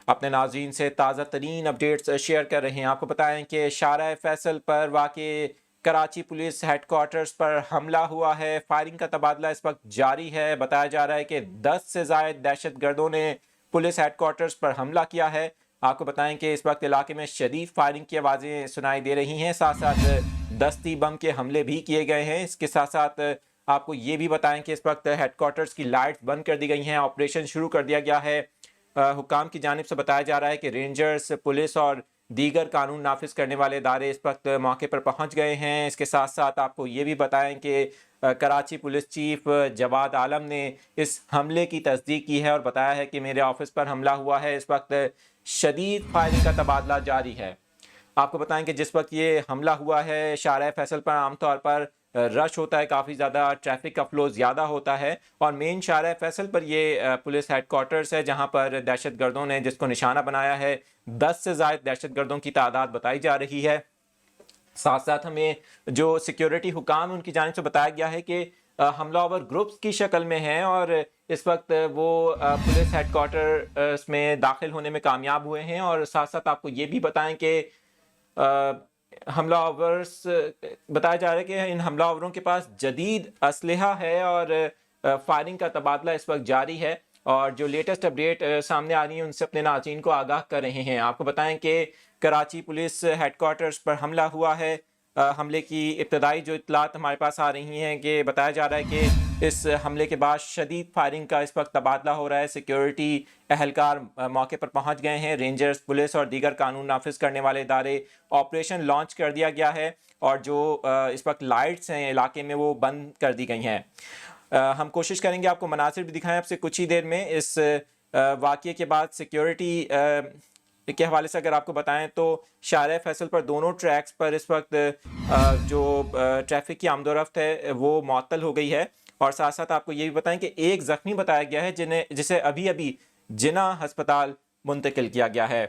اپنے ناظرین سے تازہ ترین اپڈیٹس شیئر کر رہے ہیں۔ آپ کو بتائیں کہ شارع فیصل پر واقع کراچی پولیس ہیڈ کوارٹرز پر حملہ ہوا ہے۔ فائرنگ کا تبادلہ اس وقت جاری ہے۔ بتایا جا رہا ہے کہ 10 سے زائد دہشت گردوں نے پولیس ہیڈ کوارٹرز پر حملہ کیا ہے۔ آپ کو بتائیں کہ اس وقت علاقے میں شدید فائرنگ کی آوازیں سنائی دے رہی ہیں، ساتھ ساتھ دستی بم کے حملے بھی کیے گئے ہیں۔ اس کے ساتھ ساتھ آپ کو یہ بھی بتائیں کہ اس وقت ہیڈ کوارٹرز کی لائٹس بند کر دی گئی ہیں، آپریشن شروع کر دیا گیا ہے۔ حکام کی جانب سے بتایا جا رہا ہے کہ رینجرز، پولیس اور دیگر قانون نافذ کرنے والے ادارے اس وقت موقع پر پہنچ گئے ہیں۔ اس کے ساتھ ساتھ آپ کو یہ بھی بتائیں کہ کراچی پولیس چیف جواد عالم نے اس حملے کی تصدیق کی ہے اور بتایا ہے کہ میرے آفس پر حملہ ہوا ہے۔ اس وقت شدید فائرنگ کا تبادلہ جاری ہے۔ آپ کو بتائیں کہ جس وقت یہ حملہ ہوا ہے شارع فیصل پر عام طور پر رش ہوتا ہے، کافی زیادہ ٹریفک کا فلو زیادہ ہوتا ہے، اور مین شارع فیصل پر یہ پولیس ہیڈ کوارٹرز ہے جہاں پر دہشت گردوں نے جس کو نشانہ بنایا ہے۔ 10 سے زائد دہشت گردوں کی تعداد بتائی جا رہی ہے۔ ساتھ ساتھ ہمیں جو سیکیورٹی حکام ان کی جانب سے بتایا گیا ہے کہ حملہ آور گروپس کی شکل میں ہیں اور اس وقت وہ پولیس ہیڈ کوارٹرز میں داخل ہونے میں کامیاب ہوئے ہیں۔ اور ساتھ ساتھ آپ کو یہ بھی بتائیں کہ حملہ آورز بتایا جا رہا ہے کہ ان حملہ آوروں کے پاس جدید اسلحہ ہے اور فائرنگ کا تبادلہ اس وقت جاری ہے، اور جو لیٹسٹ اپڈیٹ سامنے آ رہی ہیں ان سے اپنے ناظرین کو آگاہ کر رہے ہیں۔ آپ کو بتائیں کہ کراچی پولیس ہیڈ کوارٹرز پر حملہ ہوا ہے۔ حملے کی ابتدائی جو اطلاعات ہمارے پاس آ رہی ہیں کہ بتایا جا رہا ہے کہ اس حملے کے بعد شدید فائرنگ کا اس وقت تبادلہ ہو رہا ہے۔ سیکیورٹی اہلکار موقع پر پہنچ گئے ہیں، رینجرز، پولیس اور دیگر قانون نافذ کرنے والے ادارے، آپریشن لانچ کر دیا گیا ہے اور جو اس وقت لائٹس ہیں علاقے میں وہ بند کر دی گئی ہیں۔ ہم کوشش کریں گے آپ کو مناظر بھی دکھائیں آپ سے کچھ ہی دیر میں۔ اس واقعے کے بعد سیکیورٹی کے حوالے سے اگر آپ کو بتائیں تو شارع فیصل پر دونوں ٹریکس پر اس وقت جو ٹریفک کی آمد و رفت ہے وہ معطل ہو گئی ہے، اور ساتھ ساتھ آپ کو یہ بھی بتائیں کہ ایک زخمی بتایا گیا ہے جسے ابھی جناح ہسپتال منتقل کیا گیا ہے۔